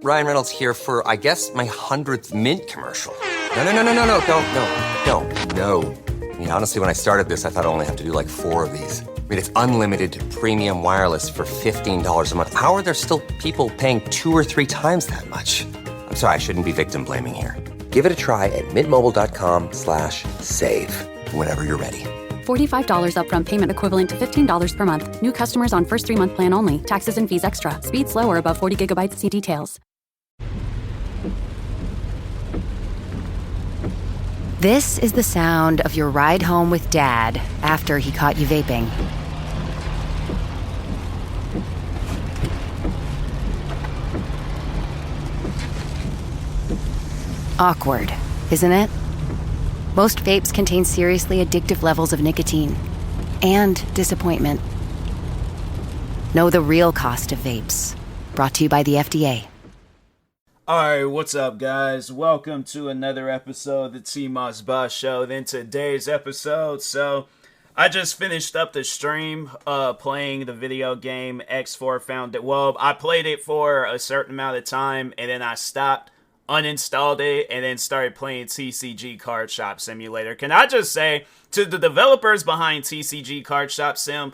Ryan Reynolds here for, I guess, my 100th Mint commercial. No, don't. I mean, honestly, when I started this, I thought I only have to do like 4 of these. I mean, it's unlimited premium wireless for $15 a month. How are there still people paying 2 or 3 times that much? I'm sorry, I shouldn't be victim blaming here. Give it a try at mintmobile.com/save. Whenever you're ready. $45 upfront payment equivalent to $15 per month. New customers on first 3-month plan only. Taxes and fees extra. Speed slower above 40 gigabytes. See details. This is the sound of your ride home with Dad after he caught you vaping. Awkward, isn't it? Most vapes contain seriously addictive levels of nicotine and disappointment. Know the real cost of vapes. Brought to you by the FDA. Alright, what's up guys? Welcome to another episode of the TMossBoss Show. Then today's episode, I just finished up the stream playing the video game X4 Foundation. Well, I played it for a certain amount of time and then I stopped, uninstalled it, and then started playing TCG Card Shop Simulator. Can I just say to the developers behind TCG Card Shop Sim,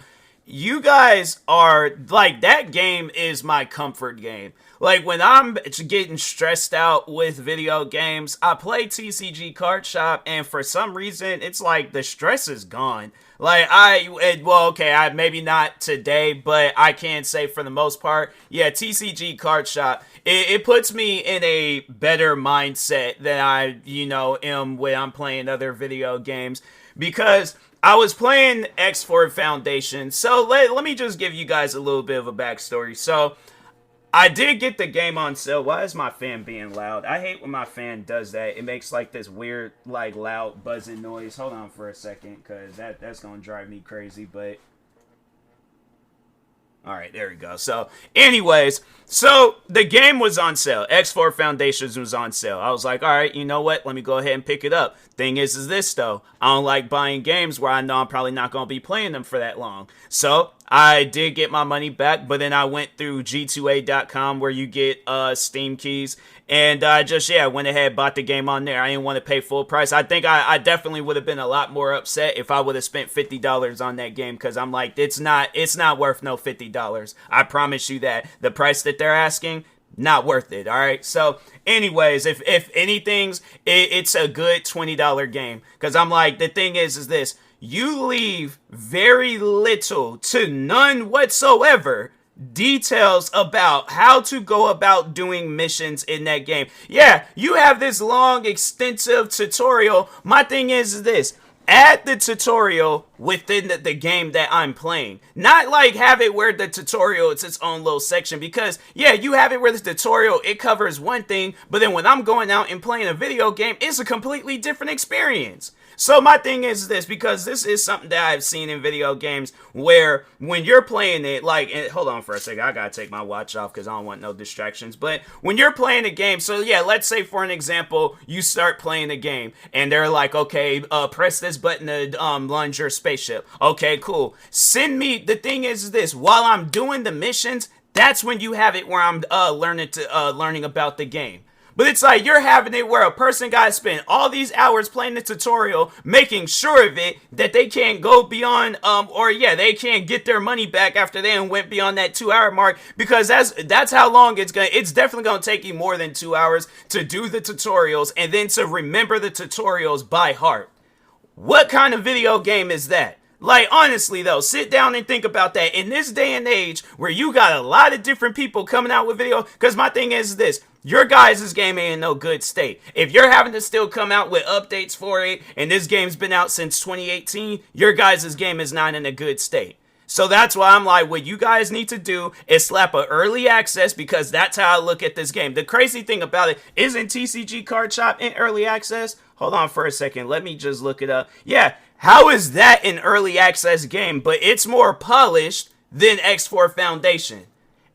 you guys are, like, that game is my comfort game. Like, when I'm getting stressed out with video games, I play TCG Card Shop, and for some reason, it's like the stress is gone. Like, maybe not today, but I can say for the most part, yeah, TCG Card Shop, it puts me in a better mindset than I, am when I'm playing other video games, because I was playing X4 Foundation. So let me just give you guys a little bit of a backstory. So I did get the game on sale. Why is my fan being loud? I hate when my fan does that. It makes like this weird, like, loud buzzing noise. Hold on for a second, because that's going to drive me crazy, but alright, there we go. So, anyways, the game was on sale. X4 Foundations was on sale. I was like, alright, you know what? Let me go ahead and pick it up. Thing is this, though. I don't like buying games where I know I'm probably not going to be playing them for that long. So, I did get my money back, but then I went through G2A.com where you get Steam keys. And I went ahead, bought the game on there. I didn't want to pay full price. I think I definitely would have been a lot more upset if I would have spent $50 on that game, because I'm like, it's not worth no $50. I promise you that. The price that they're asking, not worth it, all right? So, anyways, if anything's, it's a good $20 game, because I'm like, the thing is this, you leave very little to none whatsoever details about how to go about doing missions in that game. Yeah, you have this long, extensive tutorial. My thing is this. Add the tutorial within the game that I'm playing. Not like have it where the tutorial is its own little section, because yeah, you have it where the tutorial, it covers one thing, but then when I'm going out and playing a video game, it's a completely different experience. So my thing is this, because this is something that I've seen in video games where when you're playing it, like, hold on for a second, I gotta take my watch off because I don't want no distractions, but when you're playing a game, so yeah, let's say for an example, you start playing a game and they're like, okay, press this button to launch your spaceship. Okay, cool. The thing is this, while I'm doing the missions, that's when you have it where I'm learning about the game. But it's like you're having it where a person got to spend all these hours playing the tutorial, making sure of it that they can't go beyond, they can't get their money back after they went beyond that 2-hour mark, because that's how long it's definitely gonna take you more than 2 hours to do the tutorials and then to remember the tutorials by heart. What kind of video game is that? Like, honestly, though, sit down and think about that. In this day and age where you got a lot of different people coming out with video, because my thing is this, your guys' game ain't in no good state. If you're having to still come out with updates for it, and this game's been out since 2018, your guys' game is not in a good state. So that's why I'm like, what you guys need to do is slap a early access, because that's how I look at this game. The crazy thing about it, isn't TCG Card Shop in early access? Hold on for a second. Let me just look it up. Yeah, how is that an early access game? But it's more polished than X4 Foundation.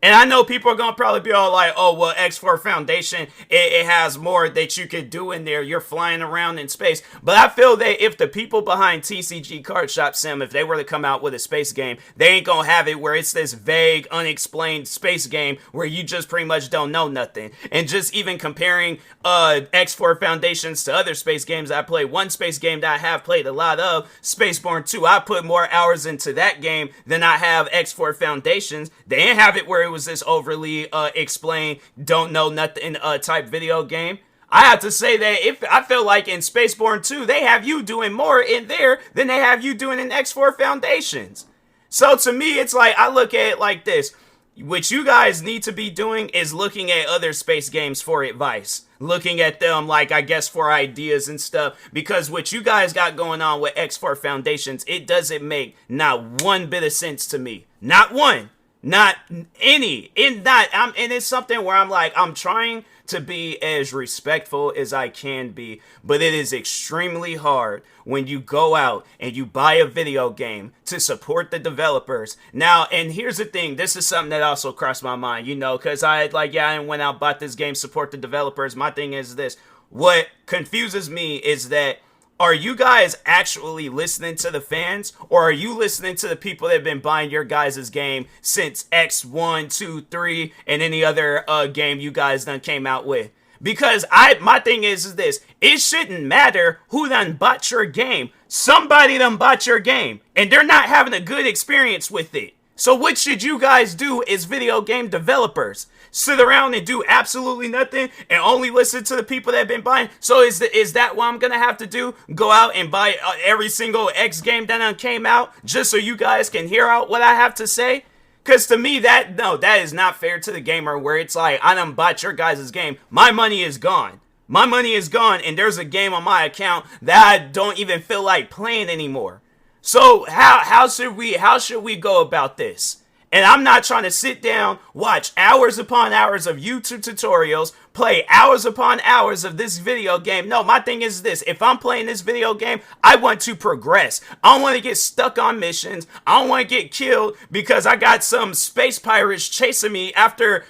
And I know people are going to probably be all like, oh, well, X4 Foundation, it has more that you could do in there. You're flying around in space. But I feel that if the people behind TCG Card Shop Sim, if they were to come out with a space game, they ain't going to have it where it's this vague, unexplained space game where you just pretty much don't know nothing. And just even comparing X4 Foundations to other space games I play, one space game that I have played a lot of, Spaceborne 2, I put more hours into that game than I have X4 Foundations. They didn't have it where it was this overly explained, don't know nothing type video game. I have to say that if I feel like in Spaceborne 2, they have you doing more in there than they have you doing in X4 Foundations. So to me, it's like, I look at it like this. What you guys need to be doing is looking at other space games for advice. Looking at them, like, I guess, for ideas and stuff. Because what you guys got going on with X4 Foundations, it doesn't make not one bit of sense to me. Not one. Not any. And it's something where I'm like, I'm trying to be as respectful as I can be, but it is extremely hard when you go out and you buy a video game to support the developers. Now, and here's the thing, this is something that also crossed my mind, because I went out, bought this game, support the developers. My thing is this, what confuses me is that, are you guys actually listening to the fans, or are you listening to the people that have been buying your guys' game since X1, 2, 3, and any other game you guys done came out with? Because my thing is this, it shouldn't matter who done bought your game. Somebody done bought your game, and they're not having a good experience with it. So what should you guys do as video game developers? Sit around and do absolutely nothing and only listen to the people that have been buying? So is that what I'm going to have to do? Go out and buy every single X game that came out just so you guys can hear out what I have to say? Because to me, that is not fair to the gamer, where it's like, I done bought your guys' game. My money is gone. My money is gone, and there's a game on my account that I don't even feel like playing anymore. So how should we go about this? And I'm not trying to sit down, watch hours upon hours of YouTube tutorials, play hours upon hours of this video game. No, my thing is this. If I'm playing this video game, I want to progress. I don't want to get stuck on missions. I don't want to get killed because I got some space pirates chasing me after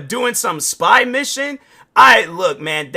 doing some spy mission. Look, man,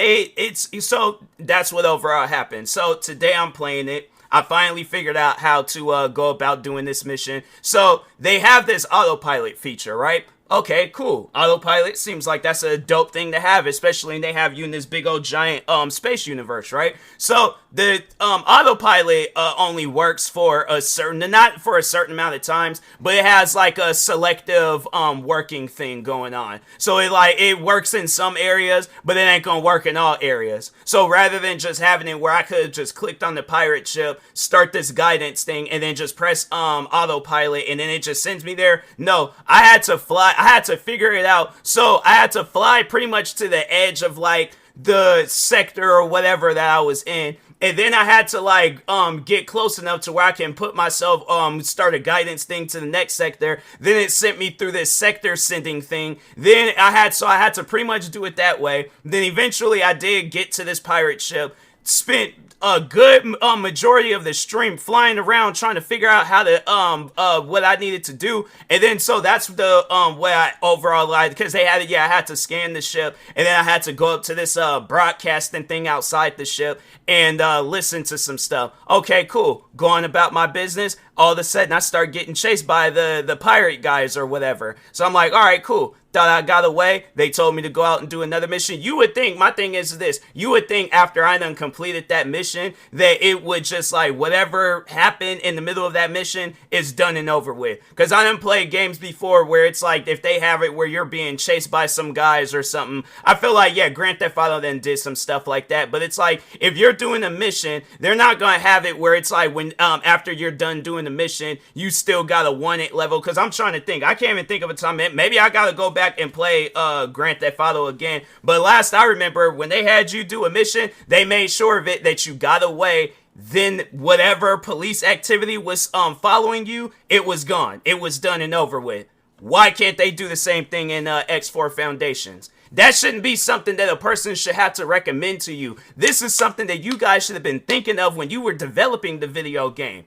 so that's what overall happened. So today I'm playing it. I finally figured out how to go about doing this mission. So they have this autopilot feature, right? Okay, cool. Autopilot seems like that's a dope thing to have, especially when they have you in this big old giant space universe, right? So the autopilot only works for not for a certain amount of times, but it has like a selective working thing going on. So it works in some areas, but it ain't gonna work in all areas. So rather than just having it where I could have just clicked on the pirate ship, start this guidance thing, and then just press autopilot, and then it just sends me there. No, I had to fly. I had to figure it out. So I had to fly pretty much to the edge of like the sector or whatever that I was in. And then I had to get close enough to where I can put myself, start a guidance thing to the next sector. Then it sent me through this sector sending thing. Then I had to pretty much do it that way. Then eventually I did get to this pirate ship, spent a good majority of the stream flying around trying to figure out how to what I needed to do. And then so that's the way I overall lied, because I had to scan the ship, and then I had to go up to this broadcasting thing outside the ship and listen to some stuff. Okay, cool. Going about my business. All of a sudden I start getting chased by the pirate guys or whatever. So I'm like, all right, cool. Thought I got away. They told me to go out and do another mission. You would think, my thing is this, you would think after I done completed that mission that it would just like whatever happened in the middle of that mission is done and over with. Because I done played games before where it's like if they have it where you're being chased by some guys or something. I feel like, yeah, Grand Theft Auto then did some stuff like that. But it's like if you're doing a mission, they're not going to have it where it's like when after you're done doing the mission, you still got a 1-8 level. Because I'm trying to think. I can't even think of a time. Maybe I got to go back and play Grand Theft Auto again. But last I remember, when they had you do a mission, they made sure of it that you got away. Then whatever police activity was following you, it was gone. It was done and over with. Why can't they do the same thing in X4 Foundations? That shouldn't be something that a person should have to recommend to you. This is something that you guys should have been thinking of when you were developing the video game.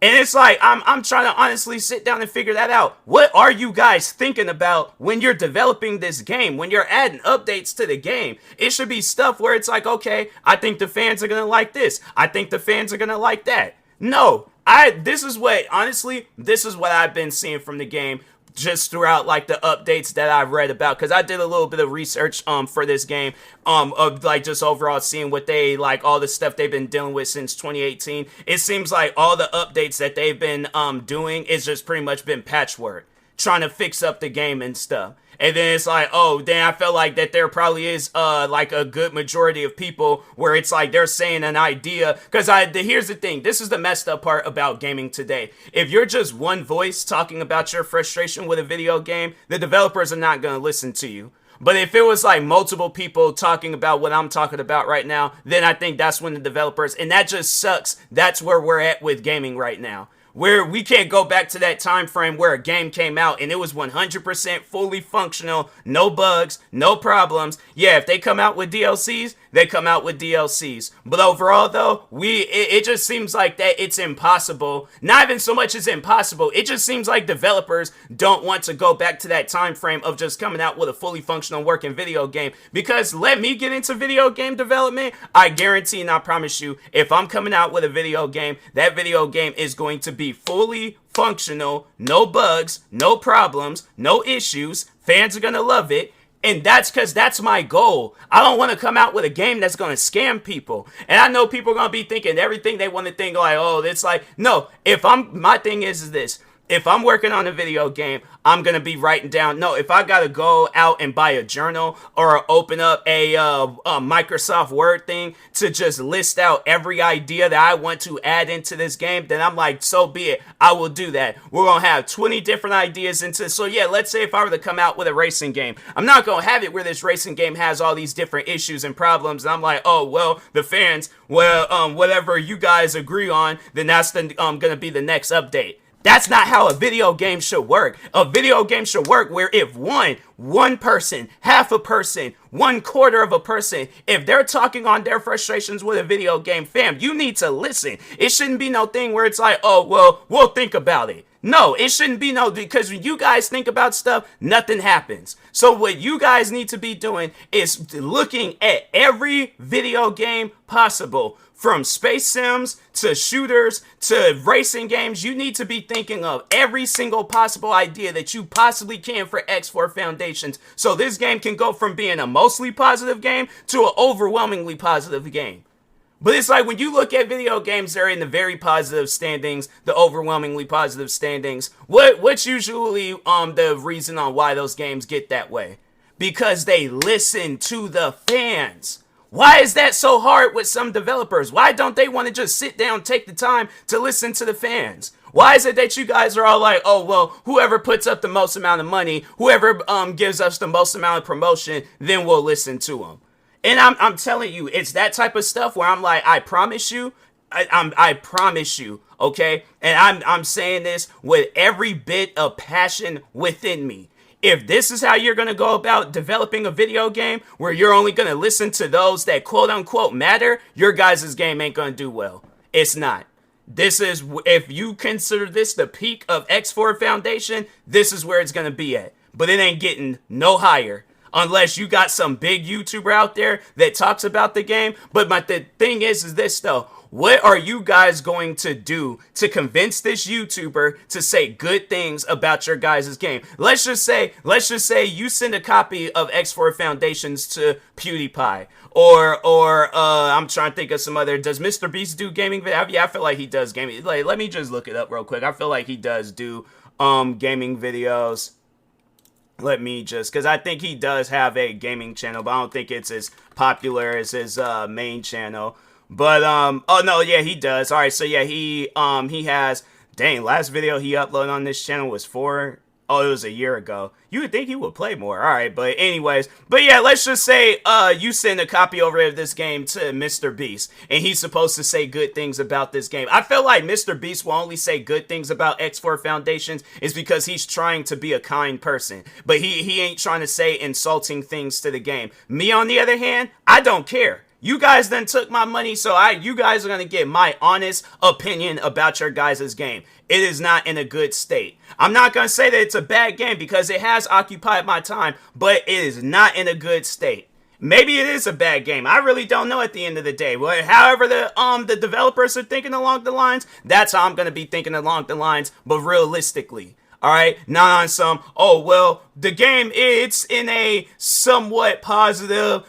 And it's like, I'm trying to honestly sit down and figure that out. What are you guys thinking about when you're developing this game? When you're adding updates to the game? It should be stuff where it's like, okay, I think the fans are going to like this. I think the fans are going to like that. No, this is what I've been seeing from the game just throughout like the updates that I've read about, because I did a little bit of research for this game, of like just overall seeing what they like, all the stuff they've been dealing with since 2018. It seems like all the updates that they've been doing is just pretty much been patchwork, trying to fix up the game and stuff. And then it's like, oh, then I felt like that there probably is like a good majority of people where it's like they're saying an idea. Because here's the thing. This is the messed up part about gaming today. If you're just one voice talking about your frustration with a video game, the developers are not going to listen to you. But if it was like multiple people talking about what I'm talking about right now, then I think that's when the developers, and that just sucks. That's where we're at with gaming right now. Where we can't go back to that time frame where a game came out and it was 100% fully functional, no bugs, no problems. Yeah, if they come out with DLCs, they come out with DLCs. But overall, though, it just seems like that it's impossible. Not even so much as impossible. It just seems like developers don't want to go back to that time frame of just coming out with a fully functional working video game. Because let me get into video game development, I guarantee and I promise you, if I'm coming out with a video game, that video game is going to be fully functional, no bugs, no problems, no issues. Fans are going to love it. And that's because that's my goal. I don't want to come out with a game that's going to scam people. And I know people are going to be thinking everything they want to think like, oh, it's like, no, my thing is this. If I'm working on a video game, I'm going to be writing down, no, if I got to go out and buy a journal or open up a Microsoft Word thing to just list out every idea that I want to add into this game, then I'm like, so be it. I will do that. We're going to have 20 different ideas into this. So yeah, let's say if I were to come out with a racing game, I'm not going to have it where this racing game has all these different issues and problems. And I'm like, oh, well, the fans, whatever you guys agree on, then that's going to be the next update. That's not how a video game should work. A video game should work where if one person, half a person, 1/4 of a person, if they're talking on their frustrations with a video game, fam, you need to listen. It shouldn't be no thing where it's like, oh, well, we'll think about it. No, it shouldn't be because when you guys think about stuff, nothing happens. So what you guys need to be doing is looking at every video game possible. From space sims to shooters to racing games, you need to be thinking of every single possible idea that you possibly can for X4 Foundations. So this game can go from being a mostly positive game to an overwhelmingly positive game. But it's like when you look at video games that are in the very positive standings, the overwhelmingly positive standings, what's usually the reason on why those games get that way? Because they listen to the fans. Why is that so hard with some developers? Why don't they want to just sit down, take the time to listen to the fans? Why is it that you guys are all like, oh, well, whoever puts up the most amount of money, whoever gives us the most amount of promotion, then we'll listen to them. And I'm telling you, it's that type of stuff where I'm like, I promise you, I promise you, okay? And I'm saying this with every bit of passion within me. If this is how you're going to go about developing a video game where you're only going to listen to those that quote unquote matter, your guys' game ain't going to do well. It's not. If you consider this the peak of X4 Foundation, this is where it's going to be at. But it ain't getting no higher. Unless you got some big YouTuber out there that talks about the game. But the thing is this though. What are you guys going to do to convince this YouTuber to say good things about your guys' game? Let's just say you send a copy of X4 Foundations to PewDiePie. Or I'm trying to think of some other, does Mr. Beast do gaming videos? Yeah, I feel like he does gaming. Like, let me just look it up real quick. I feel like he does do gaming videos. Let me just, because I think he does have a gaming channel, but I don't think it's as popular as his main channel. But, oh no, yeah, he does. All right, so yeah, he has, dang, last video he uploaded on this channel was it was a year ago. You would think he would play more. All right, but anyways, but yeah, let's just say, you send a copy over of this game to Mr. Beast, and he's supposed to say good things about this game. I feel like Mr. Beast will only say good things about X4 Foundations is because he's trying to be a kind person, but he ain't trying to say insulting things to the game. Me, on the other hand, I don't care. You guys then took my money, so you guys are going to get my honest opinion about your guys' game. It is not in a good state. I'm not going to say that it's a bad game because it has occupied my time, but it is not in a good state. Maybe it is a bad game. I really don't know at the end of the day. But however the developers are thinking along the lines, that's how I'm going to be thinking along the lines, but realistically. All right, not on some, oh, well, the game, it's in a somewhat positive,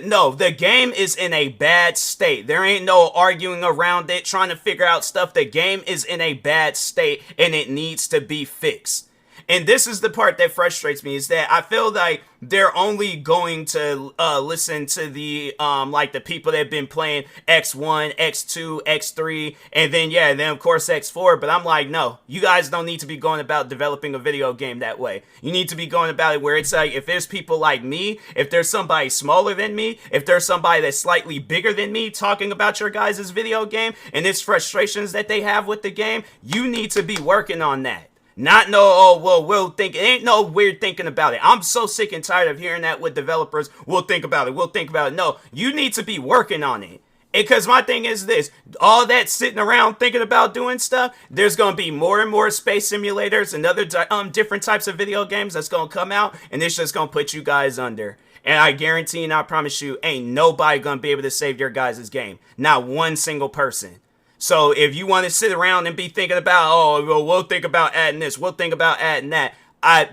no, the game is in a bad state. There ain't no arguing around it, trying to figure out stuff. The game is in a bad state and it needs to be fixed. And this is the part that frustrates me, is that I feel like they're only going to listen to the the people that have been playing X1, X2, X3, and then of course X4. But I'm like, no, you guys don't need to be going about developing a video game that way. You need to be going about it where it's like, if there's people like me, if there's somebody smaller than me, if there's somebody that's slightly bigger than me talking about your guys' video game and its frustrations that they have with the game, you need to be working on that. Not no, oh, well, we'll think. It ain't no weird thinking about it. I'm so sick and tired of hearing that with developers. We'll think about it. No, you need to be working on it. Because my thing is this, all that sitting around thinking about doing stuff, there's going to be more and more space simulators and other different types of video games that's going to come out, and it's just going to put you guys under. And I guarantee and I promise you, ain't nobody going to be able to save your guys' game. Not one single person. So if you want to sit around and be thinking about, oh, well, we'll think about adding this, we'll think about adding that,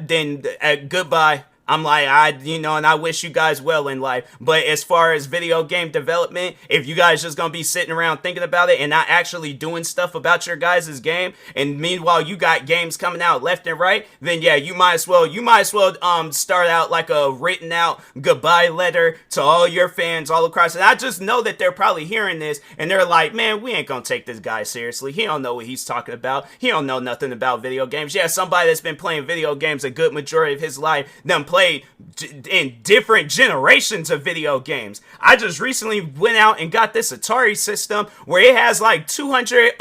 then goodbye. I'm like, and I wish you guys well in life. But as far as video game development, if you guys just gonna be sitting around thinking about it and not actually doing stuff about your guys' game, and meanwhile you got games coming out left and right, then yeah, you might as well start out like a written out goodbye letter to all your fans all across. And I just know that they're probably hearing this and they're like, man, we ain't gonna take this guy seriously. He don't know what he's talking about. He don't know nothing about video games. Yeah, somebody that's been playing video games a good majority of his life, played in different generations of video games. I just recently went out and got this Atari system where it has like 200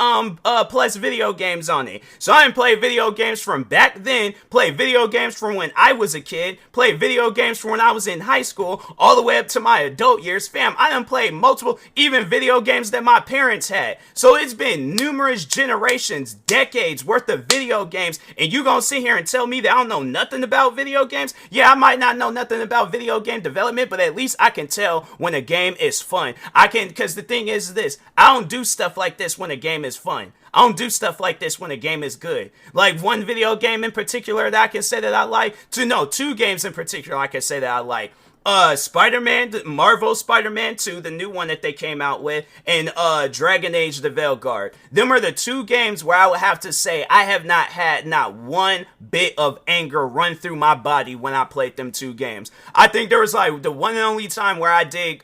plus video games on it. So I didn't play video games from back then, play video games from when I was a kid, play video games from when I was in high school, all the way up to my adult years. Fam, I done played multiple, even video games that my parents had. So it's been numerous generations, decades worth of video games, and you gonna sit here and tell me that I don't know nothing about video games? Yeah, I might not know nothing about video game development, but at least I can tell when a game is fun. Because the thing is this, I don't do stuff like this when a game is fun. I don't do stuff like this when a game is good. Like one video game in particular that I can say that I like, two games in particular I can say that I like. Spider-Man, Marvel Spider-Man 2, the new one that they came out with, and Dragon Age the Veilguard. Them are the two games where I would have to say I have not had not one bit of anger run through my body when I played them two games. I think there was like the one and only time where I did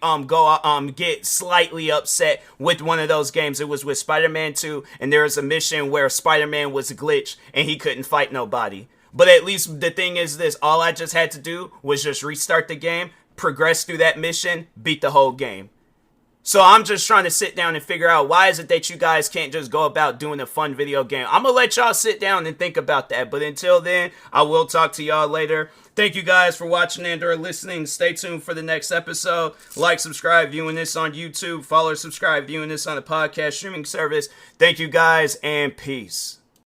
get slightly upset with one of those games. It was with Spider-Man 2, and there was a mission where Spider-Man was glitched and he couldn't fight nobody. But at least the thing is this, all I just had to do was just restart the game, progress through that mission, beat the whole game. So I'm just trying to sit down and figure out, why is it that you guys can't just go about doing a fun video game? I'm going to let y'all sit down and think about that. But until then, I will talk to y'all later. Thank you guys for watching and or listening. Stay tuned for the next episode. Like, subscribe, viewing this on YouTube. Follow or subscribe, viewing this on a podcast streaming service. Thank you guys, and peace.